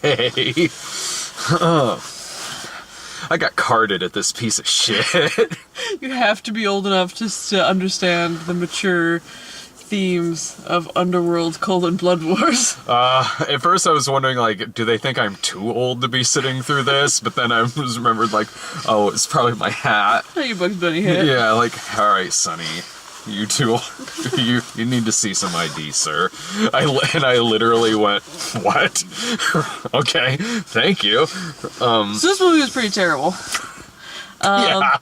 Hey. I got carded at this piece of shit. You have to be old enough just to understand the mature themes of Underworld: Blood Wars. At first I was wondering, like, do they think I'm too old to be sitting through this? But then I was remembered, like, oh, it's probably my hat. Oh, your Bugs Bunny hat. Yeah, like, alright, Sonny. You two, you need to see some ID, sir. I literally went, what? Okay, thank you. So this movie was pretty terrible. Yeah.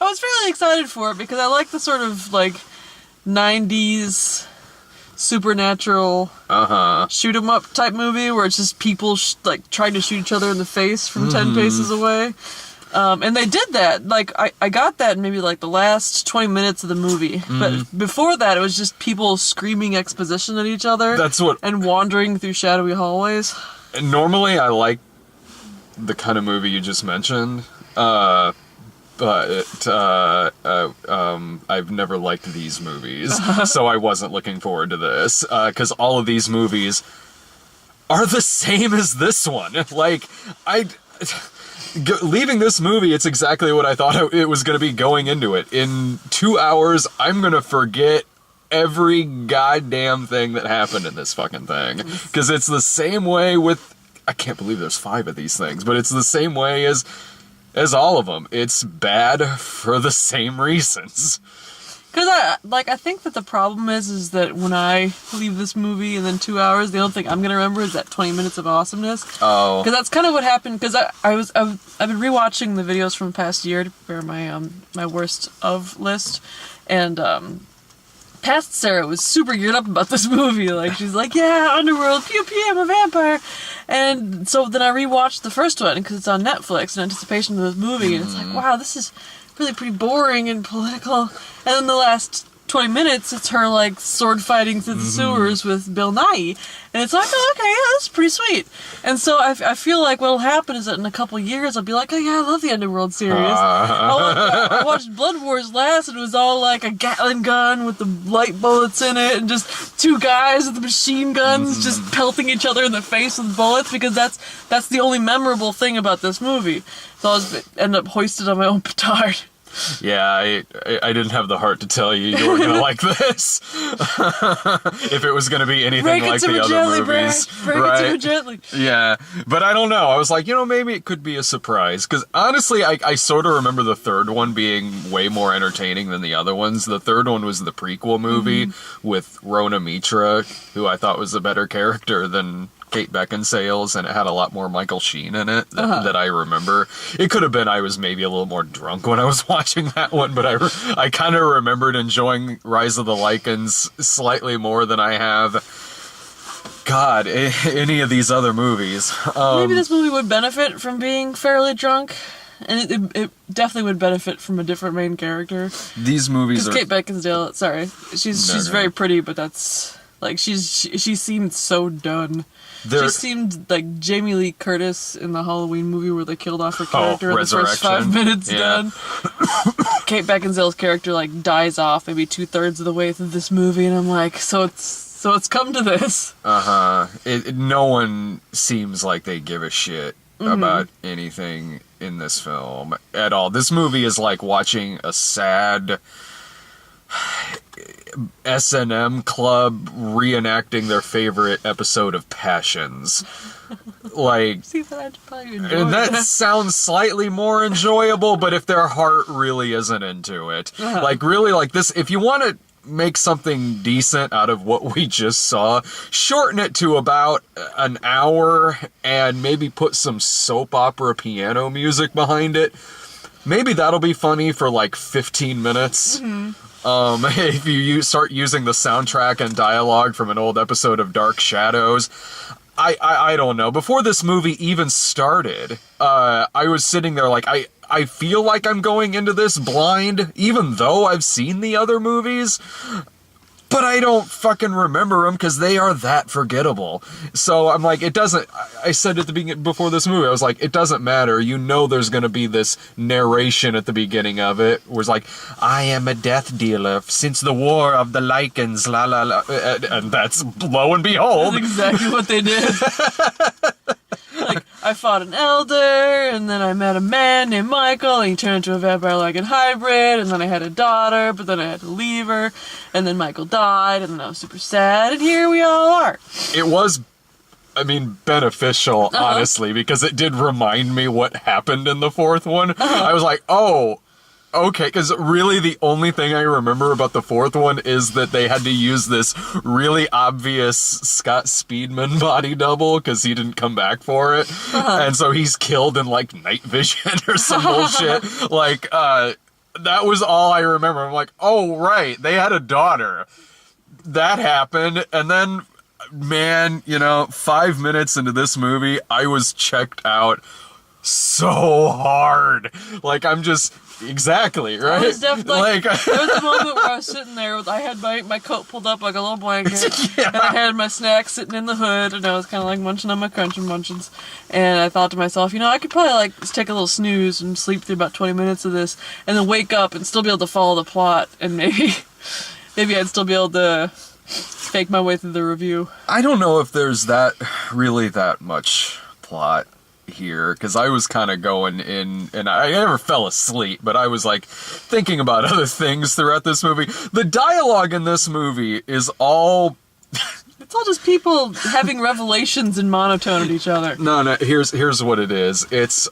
I was fairly excited for it because I like the sort of, like, 90s supernatural shoot 'em up type movie where it's just people like trying to shoot each other in the face from 10 paces away. And they did that. Like, I got that in maybe like the last 20 minutes of the movie. But before that, it was just people screaming exposition at each other. That's what. And wandering through shadowy hallways. Normally, I like the kind of movie you just mentioned. But I've never liked these movies, so I wasn't looking forward to this, because all of these movies are the same as this one. Like, leaving this movie, it's exactly what I thought it was going to be going into it. In 2 hours, I'm going to forget every goddamn thing that happened in this fucking thing, because it's the same way with, I can't believe there's 5 of these things, but it's the same way as all of them. It's bad for the same reasons. Because I think that the problem is that when I leave this movie and then 2 hours, the only thing I'm going to remember is that 20 minutes of awesomeness. Oh. Because that's kind of what happened, because I've been rewatching the videos from the past year to prepare my worst of list, and past Sarah was super geared up about this movie. Like, she's like, yeah, Underworld, pew pew, I'm a vampire. And so then I rewatched the first one because it's on Netflix in anticipation of this movie, and it's like, wow, this is really pretty boring and political. And then the last 20 minutes, it's her, like, sword fighting through the sewers with Bill Nighy. And it's like, oh, okay, yeah, that's pretty sweet. And so I feel like what'll happen is that in a couple years, I'll be like, oh, yeah, I love the Underworld series. I watched Blood Wars last, and it was all like a Gatling gun with the light bullets in it, and just 2 guys with the machine guns just pelting each other in the face with bullets, because that's the only memorable thing about this movie. So I end up hoisted on my own petard. Yeah, I didn't have the heart to tell you were going to like this. If it was going to be anything like the other movies. Break it to me gently. Yeah, but I don't know. I was like, maybe it could be a surprise. Because honestly, I sort of remember the third one being way more entertaining than the other ones. The third one was the prequel movie with Rona Mitra, who I thought was a better character than Kate Beckinsale's, and it had a lot more Michael Sheen in it that I remember. It could have been I was maybe a little more drunk when I was watching that one, but I kind of remembered enjoying Rise of the Lycans slightly more than I have, God, any of these other movies. Maybe this movie would benefit from being fairly drunk. And it definitely would benefit from a different main character. These movies are... Kate Beckinsale, sorry. She's very pretty, but that's... Like, she seemed so done. She seemed like Jamie Lee Curtis in the Halloween movie where they killed off her character in the first 5 minutes done. Kate Beckinsale's character, like, dies off maybe 2/3 of the way through this movie, and I'm like, so it's come to this. No one seems like they give a shit about anything in this film at all. This movie is like watching a sad S&M club reenacting their favorite episode of Passions. Like, see, I'd probably enjoy that sounds slightly more enjoyable, but if their heart really isn't into it, like, really, like this, if you want to make something decent out of what we just saw, shorten it to about an hour and maybe put some soap opera piano music behind it. Maybe that'll be funny for like 15 minutes. If you start using the soundtrack and dialogue from an old episode of Dark Shadows. I don't know. Before this movie even started, I was sitting there like, I feel like I'm going into this blind, even though I've seen the other movies. but I don't fucking remember them because they are that forgettable. So I'm like, it doesn't, I said at the beginning, before this movie, I was like, it doesn't matter. You know there's going to be this narration at the beginning of it, where it's like, I am a death dealer since the War of the Lycans, la la la. And that's, lo and behold. That's exactly what they did. Like, I fought an elder, and then I met a man named Michael, and he turned into a vampire-Lycan hybrid, and then I had a daughter, but then I had to leave her, and then Michael died, and then I was super sad, and here we all are. It was, I mean, beneficial, honestly, because it did remind me what happened in the fourth one. I was like, oh, okay, because really the only thing I remember about the fourth one is that they had to use this really obvious Scott Speedman body double because he didn't come back for it. And so he's killed in, like, night vision or some bullshit. Like, that was all I remember. I'm like, oh, right, they had a daughter. That happened, and then, man, 5 minutes into this movie, I was checked out so hard. Like, I'm just... Exactly, right? I was definitely, like, there was a moment where I was sitting there, I had my coat pulled up like a little blanket, and I had my snacks sitting in the hood, and I was kind of like munching on my Crunch and Munchins, and I thought to myself, I could probably like take a little snooze and sleep through about 20 minutes of this, and then wake up and still be able to follow the plot, and maybe I'd still be able to fake my way through the review. I don't know if there's really that much plot here, because I was kind of going in, and I never fell asleep, but I was like thinking about other things throughout this movie. The dialogue in this movie is all... It's all just people having revelations in monotone at each other. No, here's what it is. It's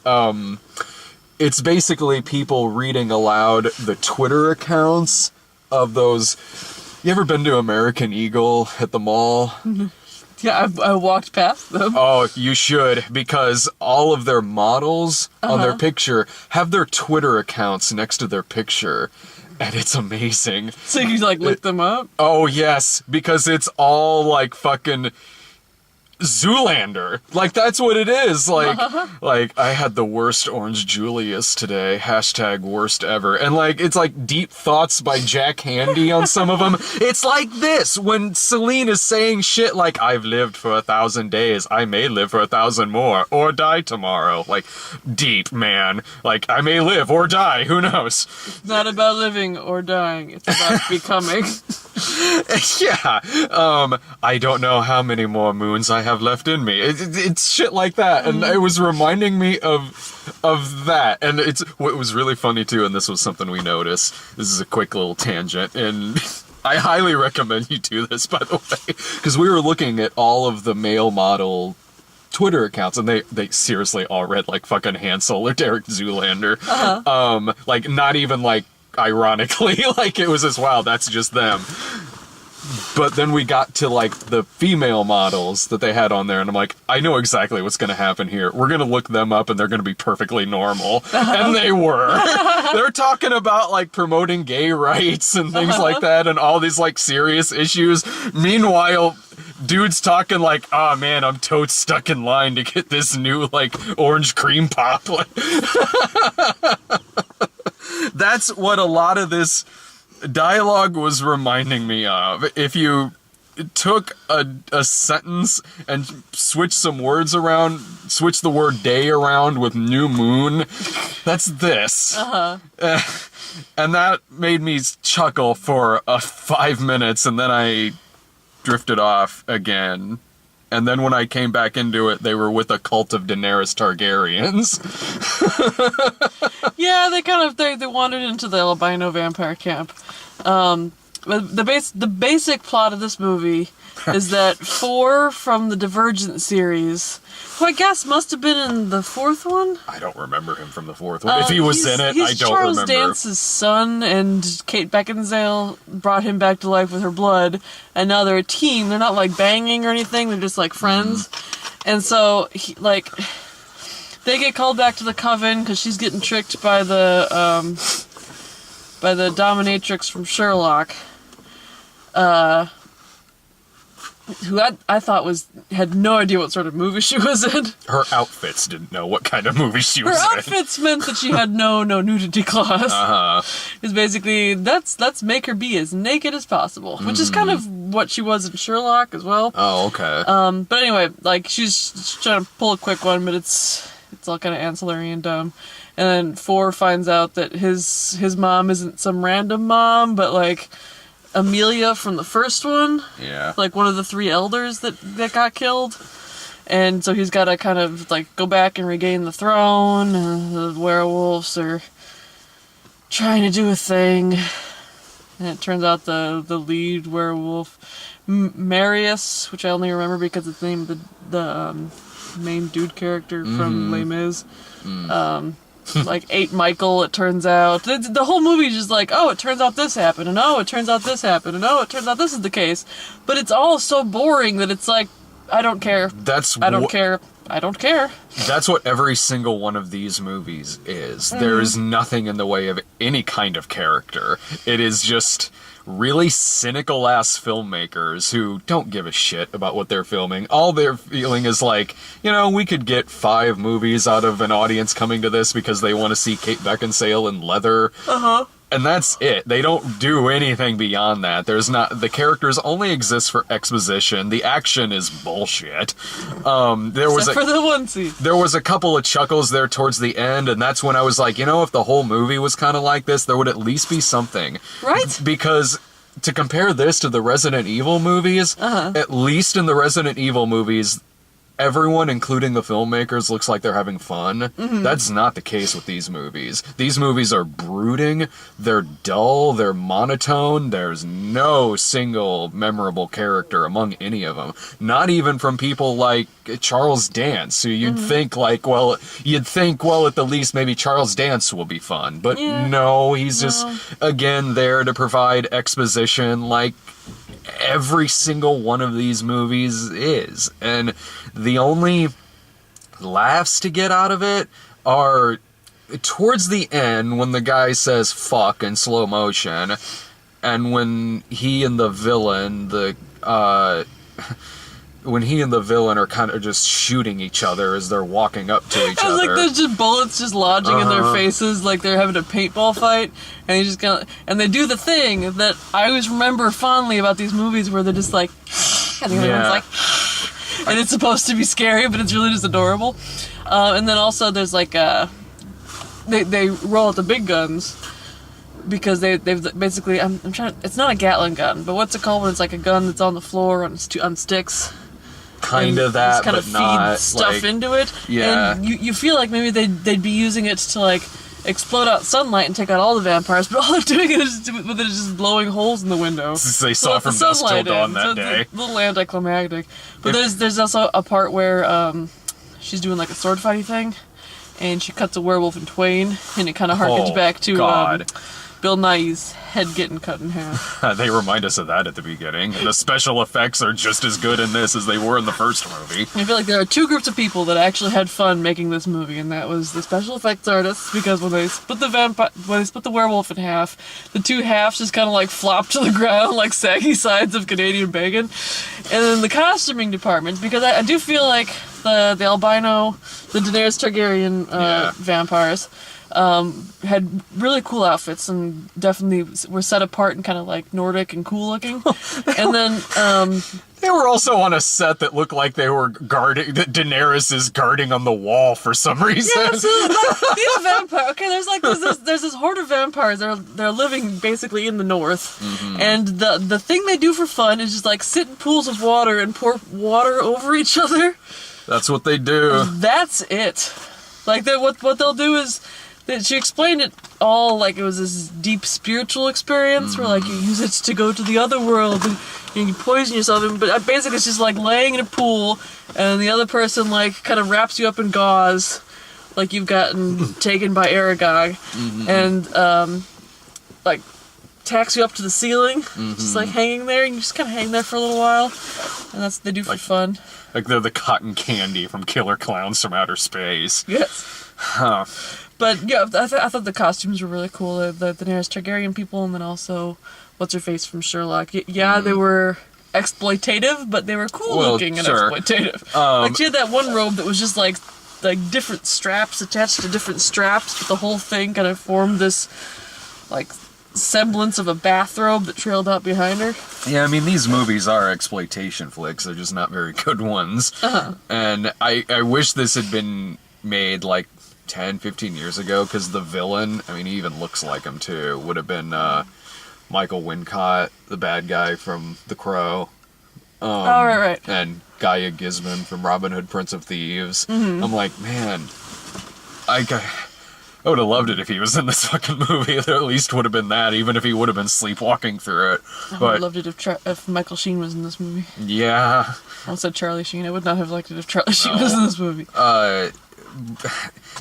basically people reading aloud the Twitter accounts of those... You ever been to American Eagle at the mall? Yeah, I walked past them. Oh, you should, because all of their models on their picture have their Twitter accounts next to their picture, and it's amazing. So you, like, look them up? Oh, yes, because it's all, like, fucking... Zoolander. Like, that's what it is. Like, I had the worst Orange Julius today. # worst ever. And, like, it's like deep thoughts by Jack Handy on some of them. It's like this, when Celine is saying shit like, I've lived for 1,000 days. I may live for 1,000 more. Or die tomorrow. Like, deep, man. Like, I may live or die. Who knows? It's not about living or dying. It's about becoming. Yeah. I don't know how many more moons I have left in me. It's shit like that, and it was reminding me of that. And it's what was really funny too, and this was something we noticed. This is a quick little tangent, and I highly recommend you do this, by the way, because we were looking at all of the male model Twitter accounts, and they seriously all read like fucking Hansel or Derek Zoolander. Like, not even like ironically, like it was as wow, that's just them. But then we got to, like, the female models that they had on there, and I'm like, I know exactly what's going to happen here. We're going to look them up, and they're going to be perfectly normal. And they were. They're talking about, like, promoting gay rights and things like that, and all these, like, serious issues. Meanwhile, dude's talking like, oh, man, I'm totes stuck in line to get this new, like, orange cream pop. That's what a lot of this dialogue was reminding me of. If you took a sentence and switch some words around, switch the word day around with new moon, that's this. And that made me chuckle for 5 minutes, and then I drifted off again. And then when I came back into it, they were with a cult of Daenerys Targaryens. Yeah, they wandered into the albino vampire camp. But the basic plot of this movie is that 4 from the Divergent series, who I guess must have been in the 4th one? I don't remember him from the 4th one. If he was in it, I don't Charles remember. Dance's son, and Kate Beckinsale brought him back to life with her blood, and now they're a team. They're not, like, banging or anything, they're just, like, friends. And so, they get called back to the Coven because she's getting tricked by the dominatrix from Sherlock. who I thought had no idea what sort of movie she was in. Her outfits didn't know what kind of movie she was in. Her outfits meant that she had no nudity clause. It's basically, let's make her be as naked as possible, which is kind of what she was in Sherlock as well. Oh, okay. But anyway, like, she's trying to pull a quick one, but it's all kind of ancillary and dumb. And then 4 finds out that his mom isn't some random mom, but, like, Amelia from the first one. Yeah. Like, one of the 3 elders that got killed. And so he's got to kind of, like, go back and regain the throne. The werewolves are trying to do a thing. And it turns out the lead werewolf, Marius, which I only remember because it's the name of the main dude character from Les Mis. Like, ate Michael, it turns out. The whole movie is just like, oh, it turns out this happened, and oh, it turns out this happened, and oh, it turns out this is the case. But it's all so boring that it's like, I don't care. I don't care. That's what every single one of these movies is. There is nothing in the way of any kind of character. It is just really cynical-ass filmmakers who don't give a shit about what they're filming. All they're feeling is like, we could get 5 movies out of an audience coming to this because they want to see Kate Beckinsale in leather. And that's it. They don't do anything beyond that. The characters only exist for exposition. The action is bullshit. Except for the one scene. There was a couple of chuckles there towards the end, and that's when I was like, if the whole movie was kind of like this, there would at least be something. Right? Because to compare this to the Resident Evil movies, at least in the Resident Evil movies, everyone, including the filmmakers, looks like they're having fun. That's not the case with these movies. These movies are brooding, they're dull, they're monotone, there's no single memorable character among any of them. Not even from people like Charles Dance, who you'd think, at the least maybe Charles Dance will be fun. But no, he's just, again, there to provide exposition like every single one of these movies is. And the only laughs to get out of it are towards the end when the guy says fuck in slow motion, and when he and the villain are kind of just shooting each other as they're walking up to each other. Like there's just bullets just lodging in their faces, like they're having a paintball fight, and and they do the thing that I always remember fondly about these movies where they're just like, and the other one's like, and it's supposed to be scary, but it's really just adorable. And then also there's like they roll out the big guns. Because they've basically, I'm trying. It's not a Gatling gun, but what's it called when it's like a gun that's on the floor on sticks? Kind of that, kind but of not feed stuff into it. Yeah. And you feel like maybe they'd be using it to like explode out sunlight and take out all the vampires, but all they're doing is just blowing holes in the window. They saw from dusk till dawn that day. It's a little anticlimactic. But there's also a part where she's doing like a sword fighting thing, and she cuts a werewolf in twain, and it kind of harkens back to Bill Nighy's head getting cut in half. They remind us of that at the beginning. The special effects are just as good in this as they were in the first movie. I feel like there are 2 groups of people that actually had fun making this movie, and that was the special effects artists, because when they split the werewolf in half, the 2 halves just kind of like flop to the ground like saggy sides of Canadian bacon. And then the costuming department, because I do feel like the albino, the Daenerys Targaryen vampires, had really cool outfits and definitely were set apart and kind of like Nordic and cool looking. And then they were also on a set that looked like they were guarding, that Daenerys is guarding on the wall for some reason. Yeah, so like, these vampires. Okay, there's this horde of vampires. They're living basically in the north, and the thing they do for fun is just like sit in pools of water and pour water over each other. That's what they do. That's it. Like what they'll do is. She explained it all like it was this deep spiritual experience where like you use it to go to the other world and you poison yourself. But basically it's just like laying in a pool and the other person like kind of wraps you up in gauze like you've gotten taken by Aragog and like tacks you up to the ceiling, just like hanging there, and you just kind of hang there for a little while, and that's what they do for fun. Like they're the cotton candy from Killer Clowns from Outer Space. Yes. Huh. But yeah, I thought the costumes were really cool. The Daenerys Targaryen people, and then also what's her face from Sherlock. Yeah, they were exploitative, but they were cool looking and exploitative. Like she had that one robe that was just like different straps attached to different straps, but the whole thing kind of formed this like semblance of a bathrobe that trailed out behind her. Yeah, I mean, these movies are exploitation flicks. They're just not very good ones. And I wish this had been made like 10, 15 years ago, because the villain, I mean, he even looks like him too, would have been Michael Wincott, the bad guy from The Crow. Right. And Gaia Gisman from Robin Hood, Prince of Thieves. I'm like, man, I would have loved it if he was in this fucking movie. There at least would have been that, even if he would have been sleepwalking through it. I would have loved it if Michael Sheen was in this movie. Yeah. I said Charlie Sheen. I would not have liked it if Charlie Sheen was in this movie.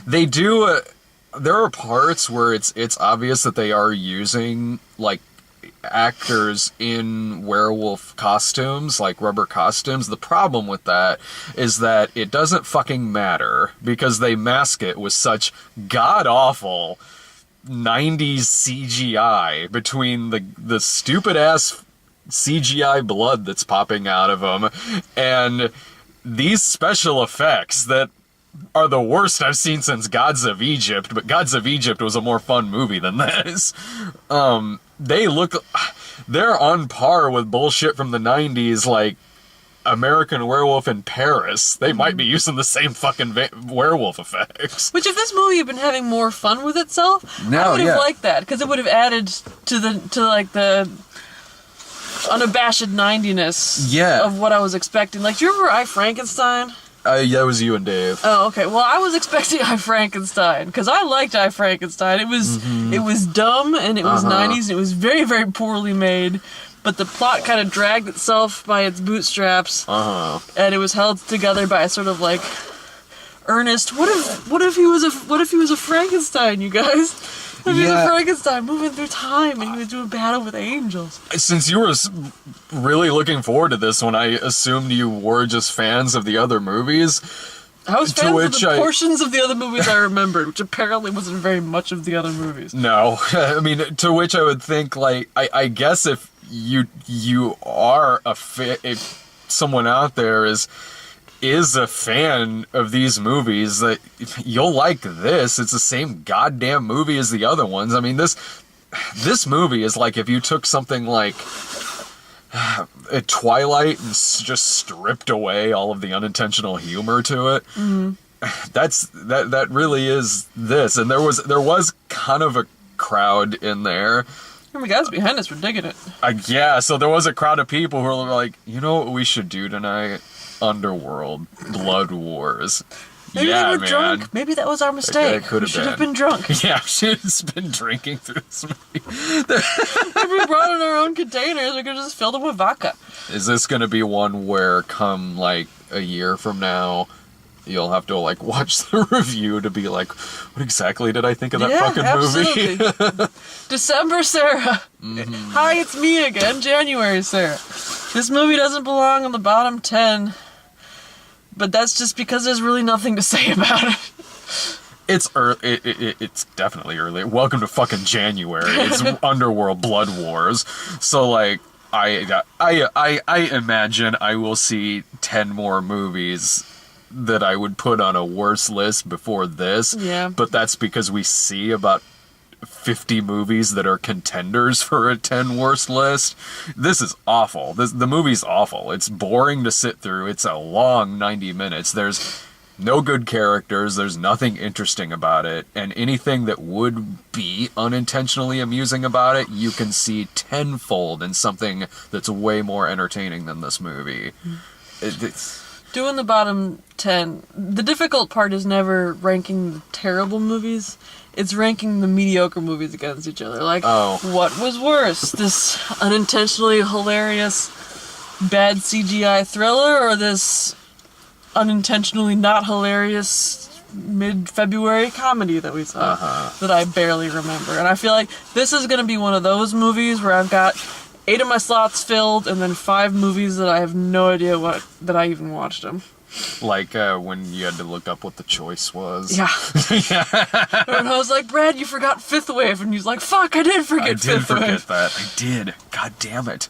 They do. There are parts where it's obvious that they are using like actors in werewolf costumes, like rubber costumes. The problem with that is that it doesn't fucking matter, because they mask it with such god-awful 90s CGI between the stupid-ass CGI blood that's popping out of them and these special effects that are the worst I've seen since Gods of Egypt, but Gods of Egypt was a more fun movie than this. They're on par with bullshit from the 90s, like American Werewolf in Paris. They might be using the same fucking werewolf effects. Which, if this movie had been having more fun with itself, I would have liked that, because it would have added to the unabashed 90ness of what I was expecting. Like, do you remember I, Frankenstein? That was you and Dave. Oh, okay. Well, I was expecting I, Frankenstein, because I liked I, Frankenstein. It was dumb, and it was 90s, and it was very, very poorly made, but the plot kind of dragged itself by its bootstraps, and it was held together by a sort of, like, earnest, what if he was a Frankenstein, you guys? If he was a Frankenstein moving through time, and he was doing battle with angels. Since you were really looking forward to this one, I assumed you were just fans of the other movies. I was fans of the portions of the other movies I remembered, which apparently wasn't very much of the other movies. No. I mean, to which I would think, like, I guess if you are if someone out there is a fan of these movies, that you'll like this. It's the same goddamn movie as the other ones. I mean, this movie is like if you took something like a Twilight and just stripped away all of the unintentional humor to it. That really is this. And there was kind of a crowd in there. Oh my guys behind us were digging it. Yeah, so there was a crowd of people who were like, you know what we should do tonight? Underworld, Blood Wars. Maybe they were drunk. Maybe that was our mistake. We should have been drunk. Yeah, we should have been drinking through this movie. If we brought in our own containers, we could have just filled them with vodka. Is this going to be one where, come like a year from now, you'll have to like watch the review to be like, what exactly did I think of that fucking movie? December Sarah. Hi, it's me again, January Sarah. This movie doesn't belong on the bottom 10, but that's just because there's really nothing to say about it. It's early. It's definitely early. Welcome to fucking January. It's Underworld Blood Wars. So like, I imagine I will see 10 more movies that I would put on a worse list before this. Yeah. But that's because we see about 50 movies that are contenders for a 10 worst list. This is awful. The movie's awful. It's boring to sit through. It's a long 90 minutes. There's no good characters. There's nothing interesting about it. And anything that would be unintentionally amusing about it, you can see tenfold in something that's way more entertaining than this movie. It's... Doing the bottom 10, the difficult part is never ranking the terrible movies. It's ranking the mediocre movies against each other. Like, what was worse? This unintentionally hilarious bad CGI thriller, or this unintentionally not hilarious mid-February comedy that we saw that I barely remember? And I feel like this is going to be one of those movies where I've got 8 of my slots filled, and then 5 movies that I have no idea that I even watched them. Like when you had to look up what the choice was. Yeah. And I was like, Brad, you forgot Fifth Wave. And he's like, fuck, I did forget Fifth Wave. I did forget that. I did. God damn it.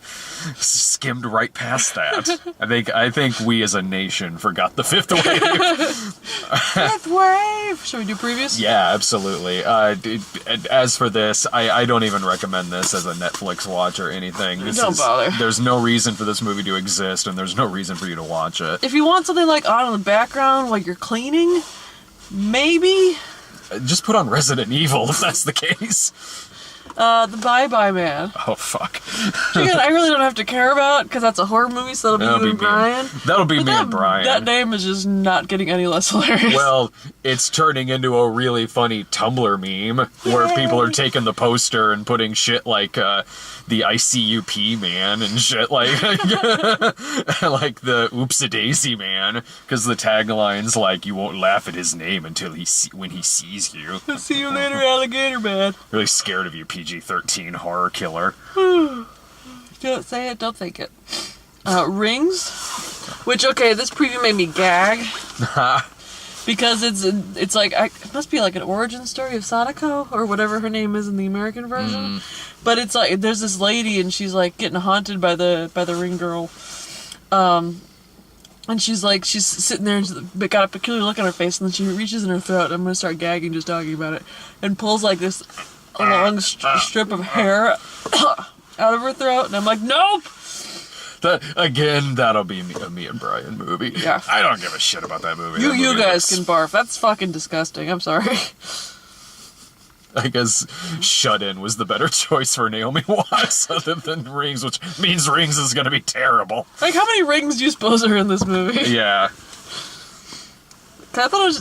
Skimmed right past that. I think we as a nation forgot the Fifth Wave. Fifth Wave! Should we do previews? Yeah, absolutely. As for this, I don't even recommend this as a Netflix watch or anything. Don't bother. There's no reason for this movie to exist, and there's no reason for you to watch it. If you want something like on in the background while you're cleaning, maybe. Just put on Resident Evil if that's the case. The Bye Bye Man. Oh, fuck. Again, I really don't have to care about, because that's a horror movie, so that'll be you and Brian. That'll be me and Brian. That name is just not getting any less hilarious. Well, it's turning into a really funny Tumblr meme where people are taking the poster and putting shit like the ICUP man and shit like like the Oopsie-Daisy man, because the tagline's like, you won't laugh at his name until when he sees you. See you later, alligator man. Really scared of you, PG-13 horror killer. Don't say it, don't think it. Rings, which, okay, this preview made me gag. Because it's like, it must be like an origin story of Sadako, or whatever her name is in the American version. But it's like, there's this lady, and she's like getting haunted by the ring girl. And she's sitting there, and she's got a peculiar look on her face, and then she reaches in her throat, and I'm gonna start gagging just talking about it, and pulls like this long strip of hair out of her throat, and I'm like, nope! That'll be a me and Brian movie. Yeah. I don't give a shit about that movie. You guys can barf. That's fucking disgusting. I'm sorry. I guess Shut In was the better choice for Naomi Watts other than Rings, which means Rings is gonna be terrible. Like, how many rings do you suppose are in this movie? Yeah. I thought it was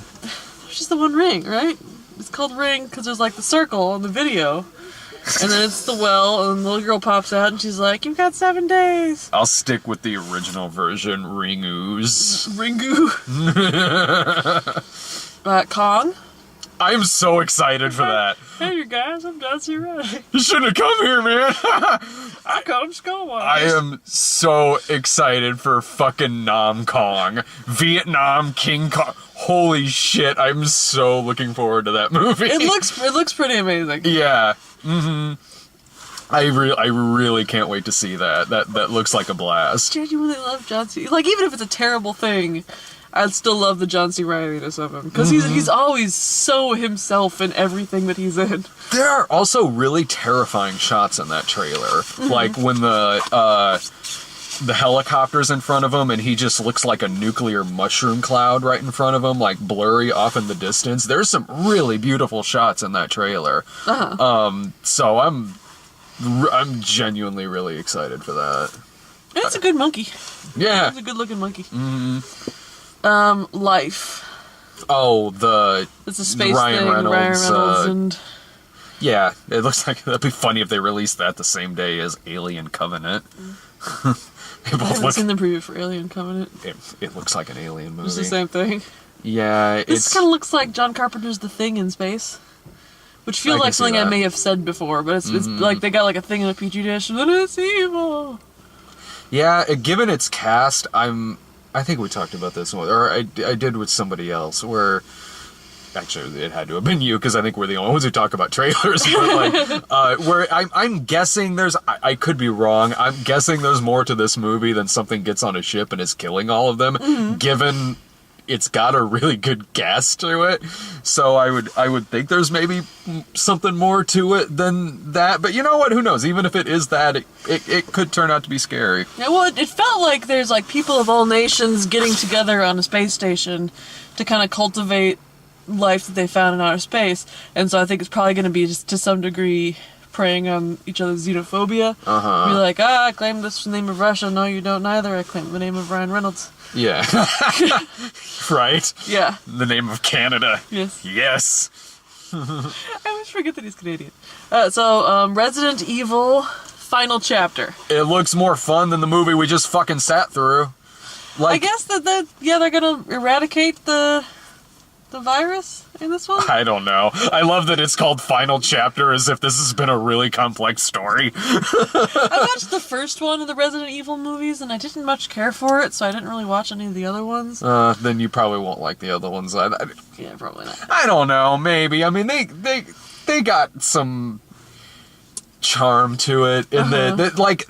just the one ring, right? It's called Ring because there's like the circle in the video. And then it's the well, and the little girl pops out, and she's like, you've got 7 days. I'll stick with the original version, Ringoos. Ringu. Kong. I'm so excited for that. Hey, you guys, I'm Dancey Ray. You shouldn't have come here, man. I come Skullwise. I am so excited for fucking Nam Kong. Vietnam King Kong. Holy shit, I'm so looking forward to that movie. It looks pretty amazing. Yeah. I really can't wait to see that. That looks like a blast. I genuinely love John C. Like, even if it's a terrible thing, I'd still love the John C. Reilly-ness of him. Because he's always so himself in everything that he's in. There are also really terrifying shots in that trailer. Like when the helicopter's in front of him and he just looks like a nuclear mushroom cloud right in front of him, like blurry off in the distance. There's some really beautiful shots in that trailer. So I'm genuinely really excited for that. It's a good monkey. Yeah. It's a good looking monkey. Life. Oh, it's a space thing, Ryan Reynolds and... Yeah, it looks like that'd be funny if they released that the same day as Alien Covenant. I haven't seen the preview for Alien Covenant. It looks like an Alien movie. It's the same thing. Yeah, This kind of looks like John Carpenter's The Thing in space. Which feels like something I may have said before, but it's like they got like a thing in a petri dish, and then it's evil. Yeah, given its cast, I think we talked about this one, or I did with somebody else, where... Actually, it had to have been you, because I think we're the only ones who talk about trailers. But like, where I'm guessing I could be wrong. I'm guessing there's more to this movie than something gets on a ship and is killing all of them, given it's got a really good gas to it. So I would think there's maybe something more to it than that. But you know what? Who knows? Even if it is that, it could turn out to be scary. Yeah, well, it felt like there's like people of all nations getting together on a space station to kind of cultivate life that they found in outer space, and so I think it's probably going to be just to some degree preying on each other's xenophobia. Be like, I claim this in the name of Russia. No, you don't either. I claim the name of Ryan Reynolds. Yeah. Right? Yeah. The name of Canada. Yes. Yes. I always forget that he's Canadian. So, Resident Evil Final Chapter. It looks more fun than the movie we just fucking sat through. Like, I guess that they're gonna eradicate the the virus in this one? I don't know. I love that it's called Final Chapter, as if this has been a really complex story. I watched the first one of the Resident Evil movies, and I didn't much care for it, so I didn't really watch any of the other ones. Then you probably won't like the other ones. Yeah, probably not. I don't know. Maybe. I mean, they got some charm to it in that, like.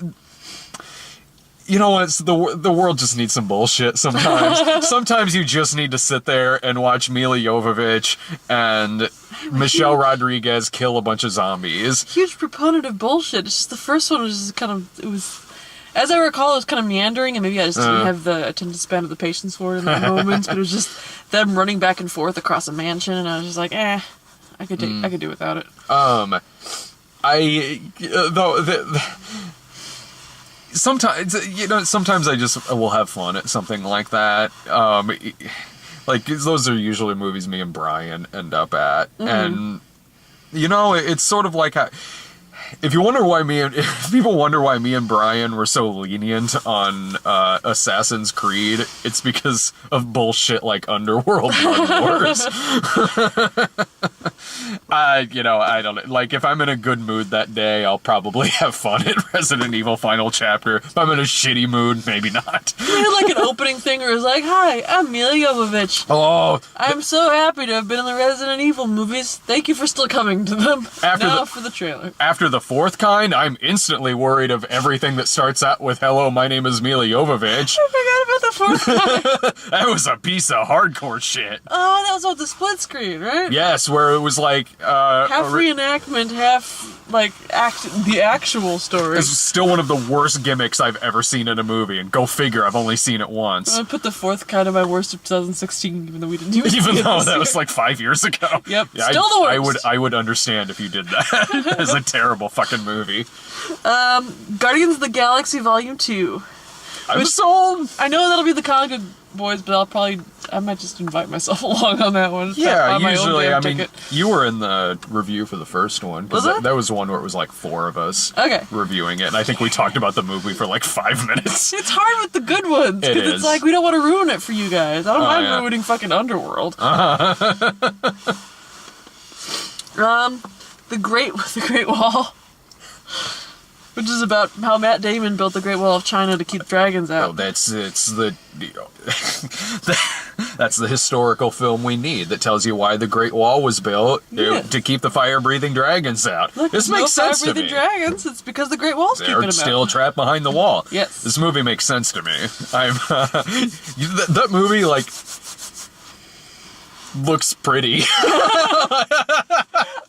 You know what? The world just needs some bullshit sometimes. Sometimes you just need to sit there and watch Mila Jovovich and Michelle Rodriguez kill a bunch of zombies. Huge proponent of bullshit. It's just the first one was just kind of, it was, as I recall, it was kind of meandering, and maybe I just didn't have the attention span of the patience for it in that moment. But it was just them running back and forth across a mansion, and I was just like, I could do without it. Sometimes I just will have fun at something like that. Like, those are usually movies me and Brian end up at. And, it's sort of like... If people wonder why me and Brian were so lenient on Assassin's Creed, it's because of bullshit like Underworld Blood Wars. I don't like, if I'm in a good mood that day, I'll probably have fun at Resident Evil Final Chapter. If I'm in a shitty mood, maybe not. We had like an opening thing where it was like, "Hi, I'm Mila Jovovich. Oh, I'm so happy to have been in the Resident Evil movies. Thank you for still coming to them." For the trailer. After the fourth kind, I'm instantly worried of everything that starts out with "Hello, my name is Mila Jovovich." I forgot about the fourth kind. That was a piece of hardcore shit. Oh, that was on the split screen, right? Yes, where it was like half reenactment, half like the actual story. It's still one of the worst gimmicks I've ever seen in a movie, and go figure, I've only seen it once. I put the fourth kind of my worst of 2016, even though we didn't even though that was like 5 years ago. Yep, yeah, still the worst. I would understand if you did that. It's a terrible fucking movie. Guardians of the Galaxy Volume 2. I'm sold. I know that'll be the Comic Boys, but I might just invite myself along on that one. Yeah, usually, I mean, you were in the review for the first one. Was it? That was one where it was like 4 of us reviewing it, and I think we talked about the movie for like 5 minutes. It's hard with the good ones, because it's like, we don't want to ruin it for you guys. I don't mind ruining fucking Underworld. The Great Wall. Which is about how Matt Damon built the Great Wall of China to keep dragons out. Oh, that's the historical film we need that tells you why the Great Wall was built to keep the fire-breathing dragons out. Look, this makes sense to me. Fire-breathing dragons. It's because the Great Wall's keeping them out. They're still trapped behind the wall. Yes. This movie makes sense to me. That movie looks pretty.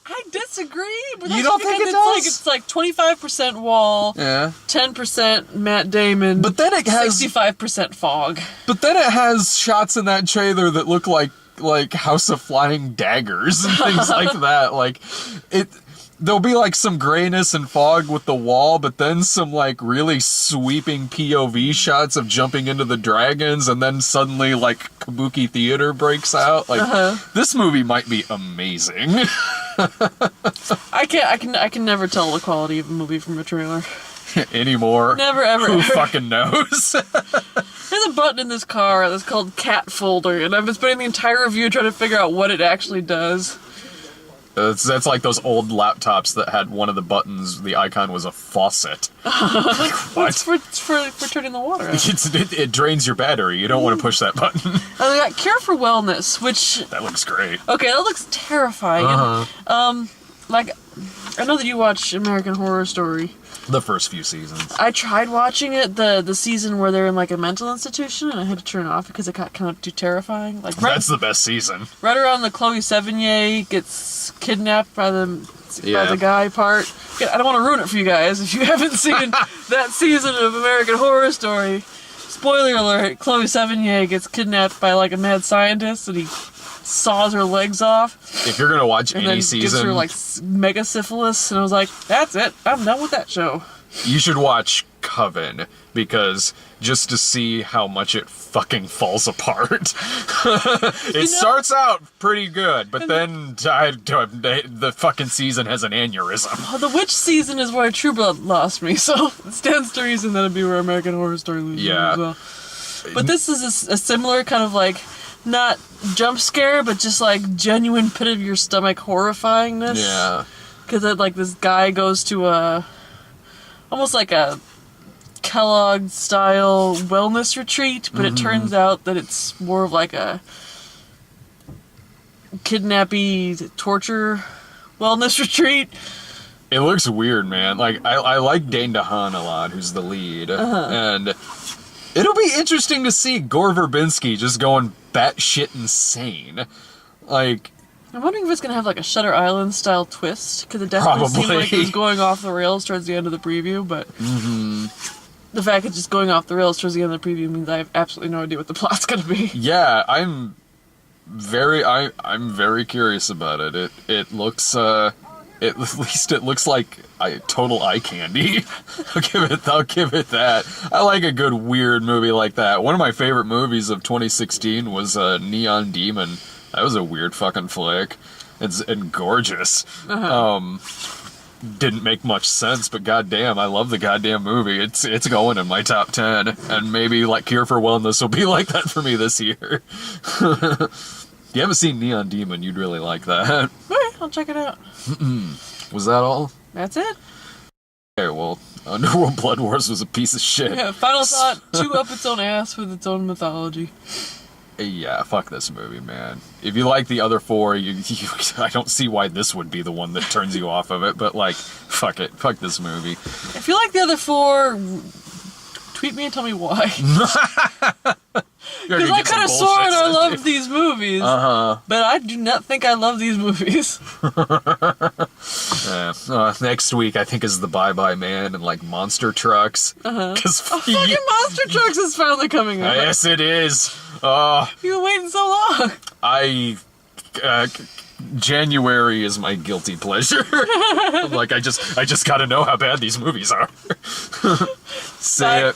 I disagree. But you don't think it does? It's like 25% wall, 10% Matt Damon, but then it has 65% fog. But then it has shots in that trailer that look like House of Flying Daggers and things like that. Like there'll be like some grayness and fog with the wall, but then some like really sweeping POV shots of jumping into the dragons, and then suddenly like kabuki theater breaks out. Like this movie might be amazing. I can never tell the quality of a movie from a trailer anymore. Never ever. Who fucking knows? There's a button in this car that's called Cat Folder, and I've been spending the entire review trying to figure out what it actually does. That's like those old laptops that had one of the buttons, the icon was a faucet. Like, what? It's for turning the water out. It drains your battery. You don't want to push that button. And we got Cure for Wellness, which... That looks great. Okay, that looks terrifying. Like, I know that you watch American Horror Story. The first few seasons. I tried watching it, the season where they're in like a mental institution, and I had to turn it off because it got kind of too terrifying. Like that's the best season. Right around the Chloe Sevigny gets kidnapped by the guy part. I don't want to ruin it for you guys if you haven't seen that season of American Horror Story. Spoiler alert: Chloe Sevigny gets kidnapped by like a mad scientist, and he saws her legs off. If you're gonna watch and any then season, gives her like mega syphilis, and I was like, "That's it. I'm done with that show." You should watch Coven, because just to see how much it fucking falls apart. It starts out pretty good, but then the fucking season has an aneurysm. The witch season is where True Blood lost me, so it stands to reason that'd be where American Horror Story loses me as well. But this is a similar kind of like not jump scare, but just like genuine pit of your stomach horrifyingness. Yeah. Because like this guy goes to almost like a Kellogg style wellness retreat, but it turns out that it's more of like a kidnappy torture wellness retreat. It looks weird, man. Like, I like Dane DeHaan a lot, who's the lead. And it'll be interesting to see Gore Verbinski just going batshit insane. Like, I'm wondering if it's going to have like a Shutter Island style twist, because it definitely seemed like it was going off the rails towards the end of the preview, but the fact it's just going off the rails towards the end of the preview means I have absolutely no idea what the plot's going to be. Yeah, I'm very curious about it. It looks at least it looks like total eye candy. I'll give it that. I like a good weird movie like that. One of my favorite movies of 2016 was Neon Demon. That was a weird fucking flick. And gorgeous. Didn't make much sense, but goddamn, I love the goddamn movie. It's going in my top 10, and maybe like Cure for Wellness will be like that for me this year. If you haven't seen Neon Demon, you'd really like that. Alright, I'll check it out. Was that all? That's it. Okay, well, Underworld Blood Wars was a piece of shit. Yeah, final thought, chew up its own ass with its own mythology. Yeah, fuck this movie, man. If you like the other four, I don't see why this would be the one that turns you off of it, but like, fuck it. Fuck this movie. If you like the other four, tweet me and tell me why. Because I could have sworn I loved these movies, but I do not think I love these movies. Next week, I think, is the Bye Bye Man and like Monster Trucks. Because fucking Monster Trucks is finally coming out. Yes, it is. You've been waiting so long. January is my guilty pleasure. Like, I just gotta know how bad these movies are. Say it.